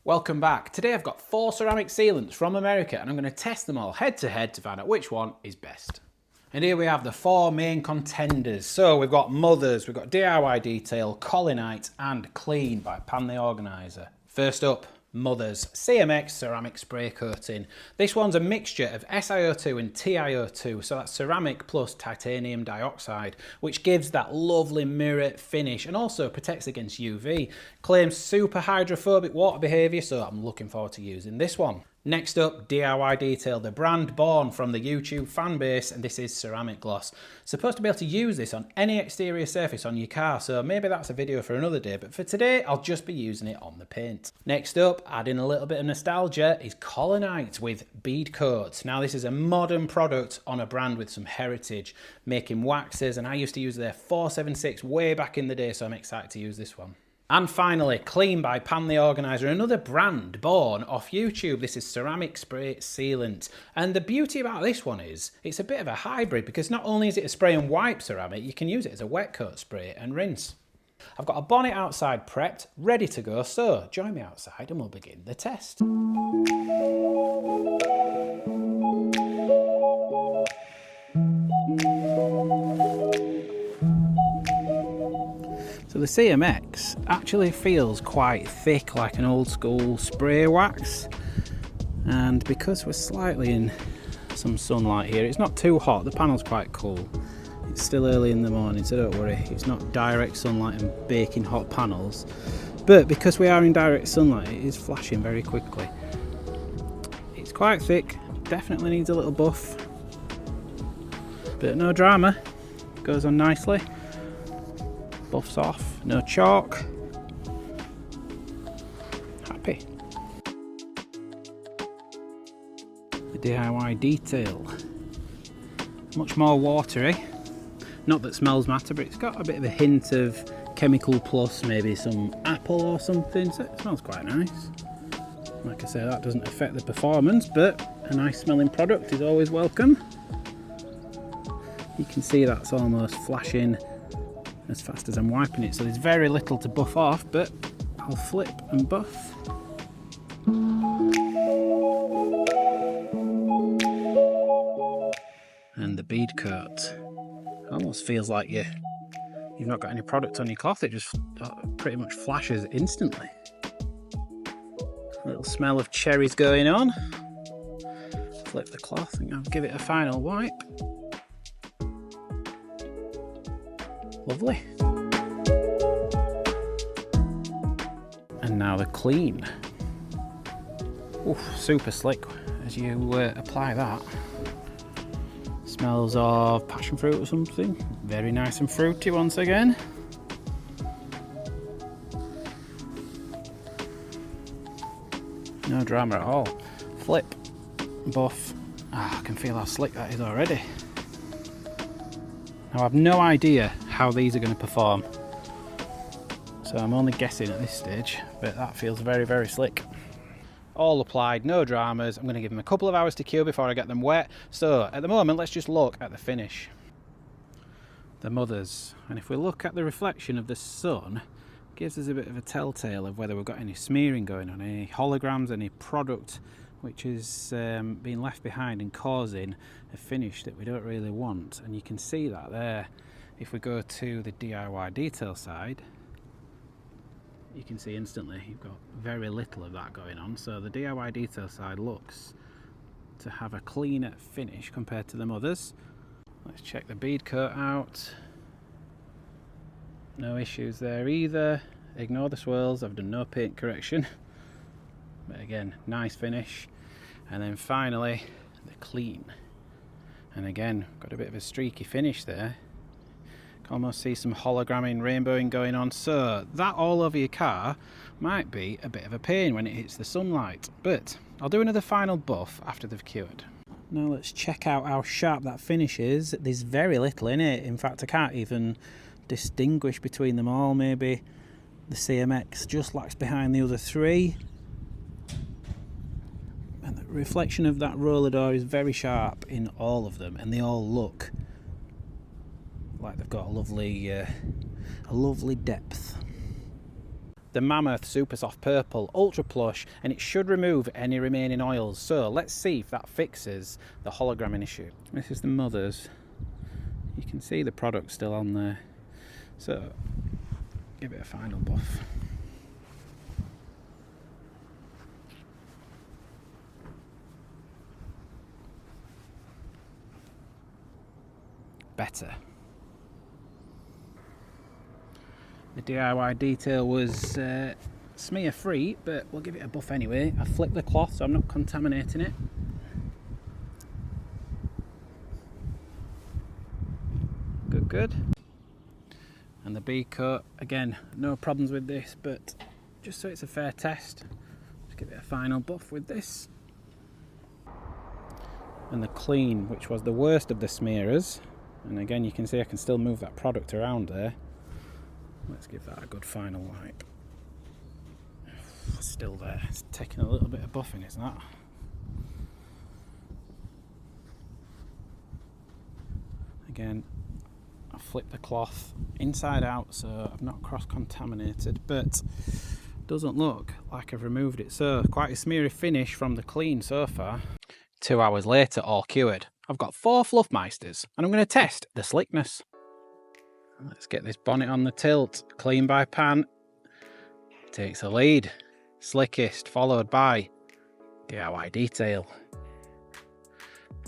Welcome back. Today I've got 4 ceramic sealants from America and I'm going to test them all head to head to find out which one is best. And here we have the 4 main contenders. So we've got Mothers, we've got DIY Detail, Collinite and Clean by Pan the Organiser. First up, Mothers CMX ceramic spray coating. This one's a mixture of SiO2 and TiO2, so that's ceramic plus titanium dioxide, which gives that lovely mirror finish and also protects against UV. Claims super hydrophobic water behaviour, so I'm looking forward to using this one. Next up, DIY Detail, the brand born from the YouTube fan base, and this is ceramic gloss. Supposed to be able to use this on any exterior surface on your car, so maybe that's a video for another day, but for today I'll just be using it on the paint. Next up, adding a little bit of nostalgia, is Collinite with Beadcoat. Now this is a modern product on a brand with some heritage, making waxes, and I used to use their 476 way back in the day, so I'm excited to use this one. And finally, Clean by Pan the Organiser, another brand born off YouTube. This is ceramic spray sealant. And the beauty about this one is it's a bit of a hybrid because not only is it a spray and wipe ceramic, you can use it as a wet coat spray and rinse. I've got a bonnet outside prepped, ready to go, so join me outside and we'll begin the test. So the CMX actually feels quite thick, like an old school spray wax, and because we're slightly in some sunlight here, it's not too hot, the panel's quite cool. It's still early in the morning, so don't worry, it's not direct sunlight and baking hot panels, but because we are in direct sunlight it is flashing very quickly. It's quite thick, definitely needs a little buff, but no drama, goes on nicely. Buffs off, no chalk. Happy. The DIY Detail. Much more watery. Not that smells matter, but it's got a bit of a hint of chemical plus maybe some apple or something, so it smells quite nice. Like I say, that doesn't affect the performance, but a nice smelling product is always welcome. You can see that's almost flashing as fast as I'm wiping it, so there's very little to buff off, but I'll flip and buff. And the bead coat almost feels like you've not got any product on your cloth, it just pretty much flashes instantly. A little smell of cherries going on. Flip the cloth and I'll give it a final wipe. Lovely. And now the Clean. Oof, super slick as you apply that. Smells of passion fruit or something. Very nice and fruity once again. No drama at all. Flip, buff. Ah, I can feel how slick that is already. Now I've no idea how these are going to perform, so I'm only guessing at this stage, but that feels very, very slick. All applied, no dramas. I'm going to give them a couple of hours to cure before I get them wet, so at the moment let's just look at the finish. The Mothers, and if we look at the reflection of the sun, it gives us a bit of a telltale of whether we've got any smearing going on, any holograms, any product which is being left behind and causing a finish that we don't really want, and you can see that there. If we go to the DIY Detail side, you can see instantly you've got very little of that going on, so the DIY Detail side looks to have a cleaner finish compared to the Mothers. Let's check the bead coat out. No issues there either. Ignore the swirls, I've done no paint correction. But again, nice finish. And then finally the Clean, and again got a bit of a streaky finish there. Can almost see some hologramming, rainbowing going on, so that all over your car might be a bit of a pain when it hits the sunlight, but I'll do another final buff after they've cured. Now let's check out how sharp that finish is. There's very little in it, in fact I can't even distinguish between them all. Maybe the CMX just lags behind the other 3. And the reflection of that roller door is very sharp in all of them, and they all look like they've got a lovely depth. the Mammoth Super Soft Purple Ultra Plush, and it should remove any remaining oils. So let's see if that fixes the hologramming issue. This is the Mother's. You can see the product still on there. So give it a final buff. Better. The DIY detail was smear free, but we'll give it a buff anyway. I flipped the cloth so I'm not contaminating it. Good, good. And the Beadcoat, again, no problems with this, but just so it's a fair test, just give it a final buff with this. And the Clean, which was the worst of the smearers, and again you can see I can still move that product around there. Let's give that a good final wipe. Still there. It's taking a little bit of buffing, isn't it? Again, I flipped the cloth inside out so I've not cross-contaminated, but doesn't look like I've removed it. So quite a smeary finish from the Clean so far. 2 hours later, all cured. I've got 4 Fluffmeisters and I'm going to test the Slickness. Let's get this bonnet on the tilt. Clean by Pan takes the lead. Slickest, followed by DIY Detail.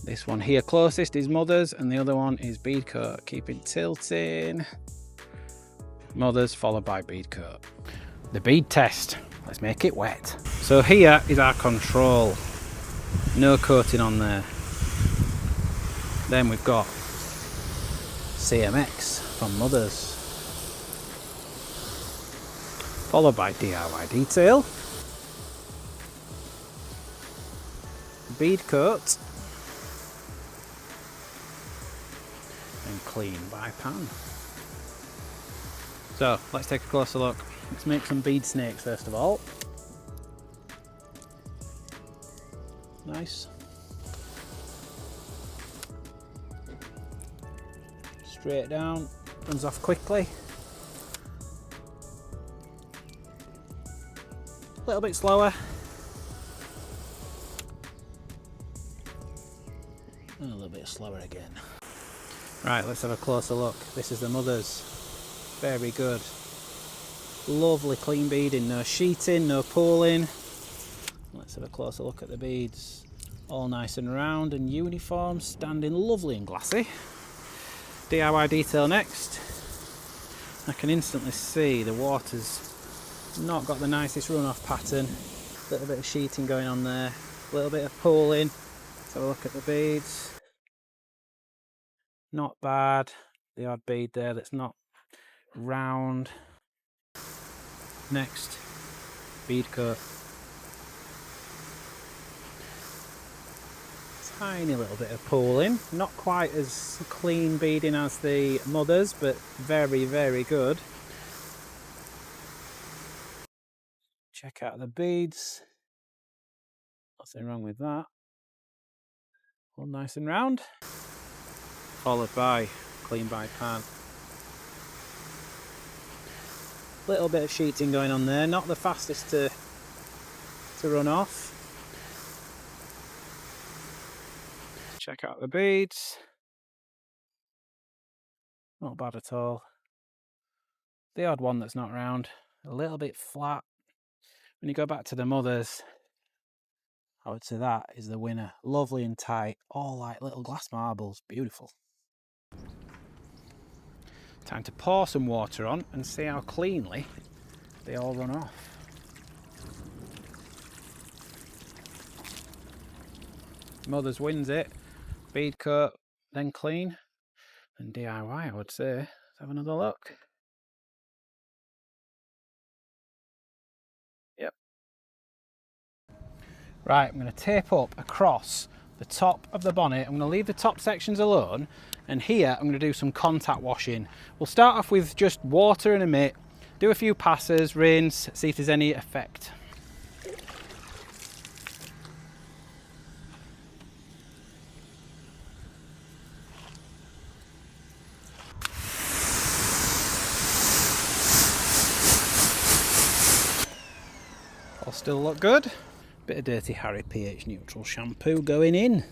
This one here closest is Mother's, and the other one is Beadcoat. Keep it tilting. Mother's followed by Beadcoat. The bead test. Let's make it wet. So here is our control. No coating on there. Then we've got CMX from Mother's, followed by DIY Detail, Beadcoat, and Clean by Pan. So let's take a closer look. Let's make some bead snakes first of all. Nice. Straight down, runs off quickly. A little bit slower. And a little bit slower again. Right, let's have a closer look. This is the Mother's. Very good. Lovely clean beading, no sheeting, no pooling. Let's have a closer look at the beads. All nice and round and uniform, standing lovely and glassy. DIY Detail next. I can instantly see the water's not got the nicest runoff pattern. A little bit of sheeting going on there, a little bit of pooling. Let's have a look at the beads. Not bad. The odd bead there that's not round. Next, Beadcoat. Tiny little bit of pooling, not quite as clean beading as the Mother's, but very, very good. Check out the beads. Nothing wrong with that. All nice and round. Followed by Clean by Pan. Little bit of sheeting going on there, not the fastest to run off. Check out the beads. Not bad at all. The odd one that's not round, a little bit flat. When you go back to the Mother's, I would say that is the winner. Lovely and tight, all like little glass marbles, beautiful. Time to pour some water on and see how cleanly they all run off. Mother's wins it. Beadcoat, then Clean, and DIY, I would say. Let's have another look. Yep. Right, I'm going to tape up across the top of the bonnet. I'm going to leave the top sections alone, and here I'm going to do some contact washing. We'll start off with just water and a mitt, do a few passes, rinse, see if there's any effect. Still look good. Bit of Dirty Harry pH neutral shampoo going in.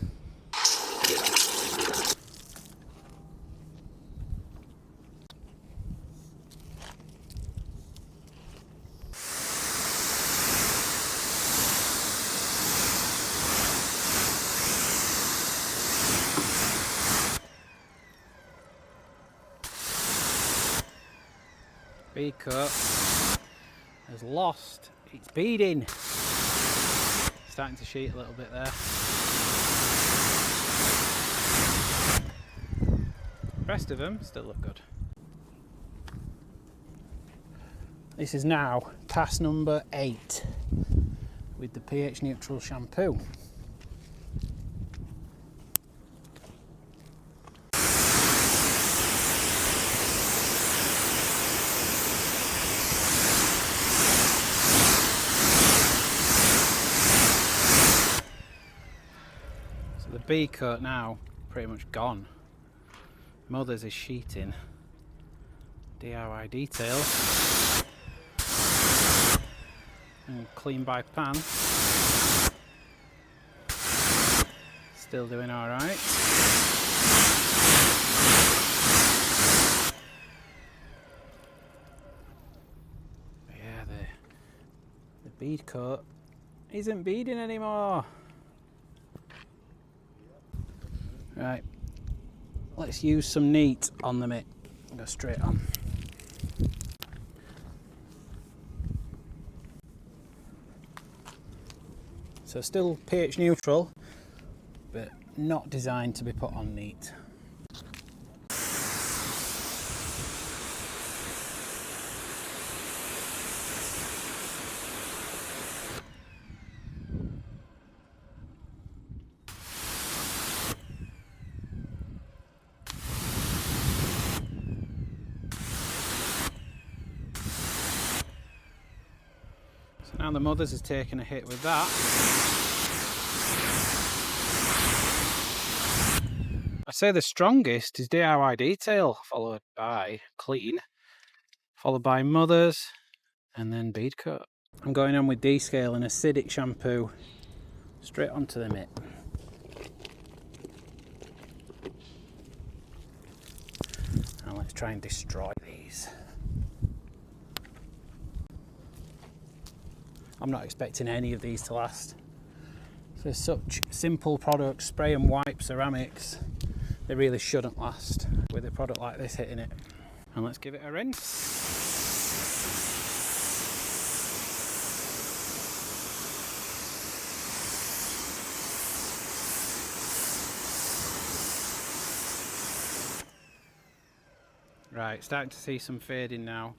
Beadcoat has lost its beading. Starting to sheet a little bit there. The rest of them still look good. This is now pass number 8 with the pH neutral shampoo. The Beadcoat now pretty much gone. Mother's is sheeting. DIY detail. And clean by pan. Still doing alright. Yeah, the Beadcoat isn't beading anymore. Right, let's use some neat on the mitt. Go straight on. So still pH neutral, but not designed to be put on neat. Now the Mother's has taken a hit with that. I'd say the strongest is DIY Detail, followed by Clean, followed by Mother's, and then Beadcoat. I'm going on with D-Scale and acidic shampoo straight onto the mitt. Now let's try and destroy these. I'm not expecting any of these to last. For such simple products, spray and wipe ceramics, they really shouldn't last with a product like this hitting it. And let's give it a rinse. Right, starting to see some fading now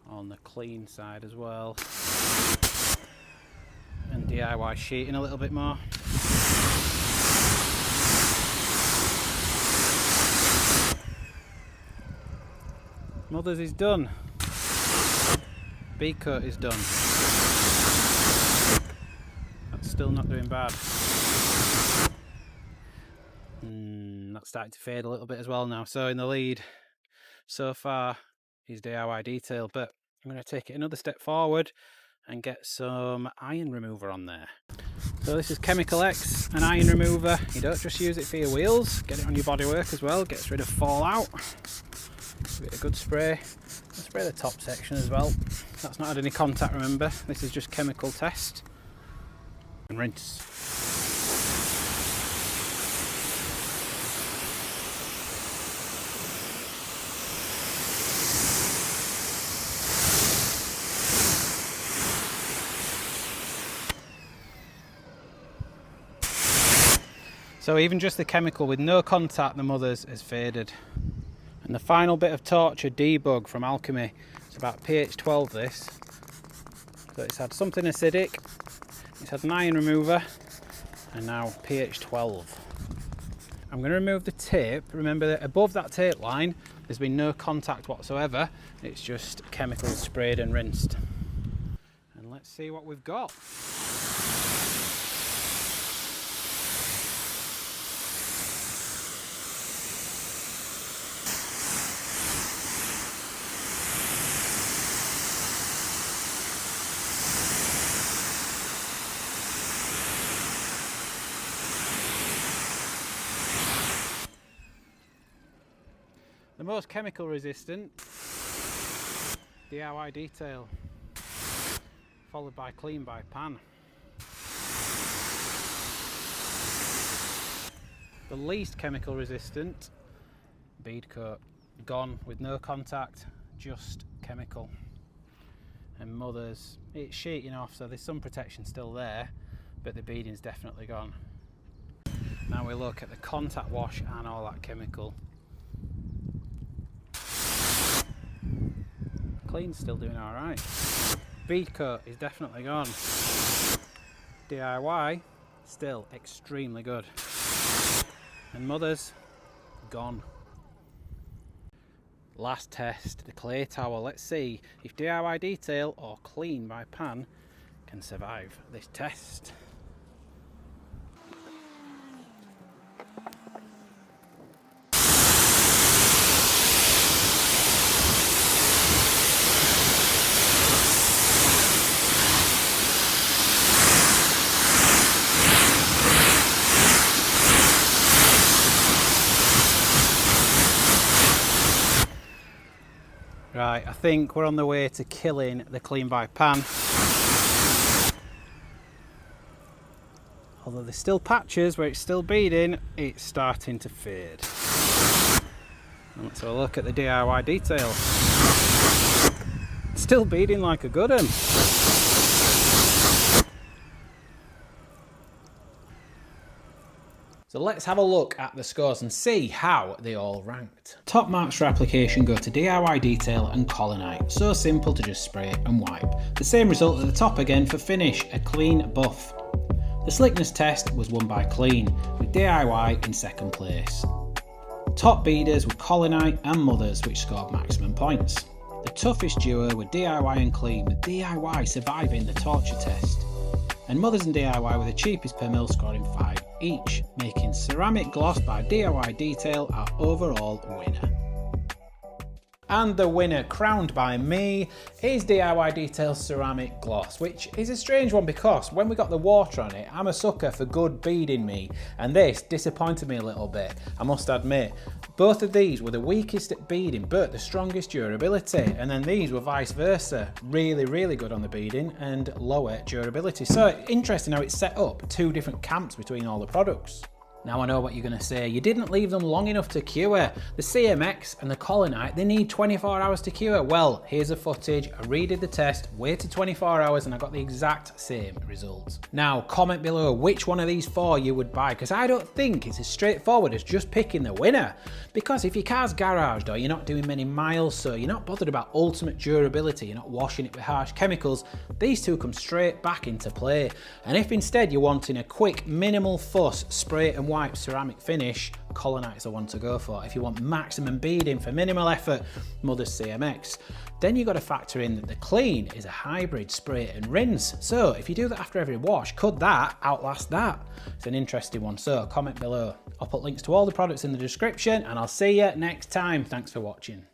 on the clean side as well. And DIY sheeting a little bit more. Mother's is done. Beadcoat is done. That's still not doing bad. That's starting to fade a little bit as well now. So in the lead so far is DIY Detail, but I'm going to take it another step forward and get some iron remover on there. So this is Chemical X, an iron remover. You don't just use it for your wheels, get it on your bodywork as well, gets rid of fallout. Give it a good spray. I'll spray the top section as well. That's not had any contact, remember. This is just chemical test. And rinse. So even just the chemical with no contact, the Mother's has faded. And the final bit of torture debug from Alchemy, it's about pH 12 this. So it's had something acidic, it's had an iron remover, and now pH 12. I'm going to remove the tape. Remember that above that tape line, there's been no contact whatsoever. It's just chemicals sprayed and rinsed. And let's see what we've got. The most chemical resistant, DIY detail, followed by clean by pan. The least chemical resistant, Beadcoat, gone with no contact, just chemical. And Mother's, it's sheeting off, so there's some protection still there, but the beading's definitely gone. Now we look at the contact wash and all that chemical. Clean's still doing all right. Beadcoat is definitely gone. DIY, still extremely good. And Mother's, gone. Last test, the clay towel. Let's see if DIY detail or clean by pan can survive this test. Right, I think we're on the way to killing the clean by pan. Although there's still patches where it's still beading, it's starting to fade. And let's have a look at the DIY detail. Still beading like a good one. So let's have a look at the scores and see how they all ranked. Top marks for application go to DIY detail and Collinite. So simple to just spray and wipe. The same result at the top again for finish, a clean buff. The slickness test was won by clean, with DIY in second place. Top beaders were Collinite and Mothers, which scored maximum points. The toughest duo were DIY and clean, with DIY surviving the torture test. And Mothers and DIY were the cheapest per mil, scoring 5 each, making ceramic gloss by DIY detail our overall winner. And the winner, crowned by me, is DIY Detail Ceramic Gloss, which is a strange one because when we got the water on it, I'm a sucker for good beading me, and this disappointed me a little bit, I must admit. Both of these were the weakest at beading, but the strongest durability, and then these were vice versa. Really, really good on the beading and lower durability. So interesting how it's set up, two different camps between all the products. Now I know what you're going to say, you didn't leave them long enough to cure. The CMX and the Collinite, they need 24 hours to cure. Well, here's the footage, I redid the test, waited 24 hours and I got the exact same results. Now comment below which one of these four you would buy, because I don't think it's as straightforward as just picking the winner. Because if your car's garaged or you're not doing many miles, so you're not bothered about ultimate durability, you're not washing it with harsh chemicals, these two come straight back into play. And if instead you're wanting a quick, minimal fuss, spray and wipe ceramic finish, Collinite is the one to go for. If you want maximum beading for minimal effort, Mother's CMX. Then you've got to factor in that the clean is a hybrid spray and rinse. So if you do that after every wash, could that outlast that? It's an interesting one, so comment below. I'll put links to all the products in the description and I'll see you next time. Thanks for watching.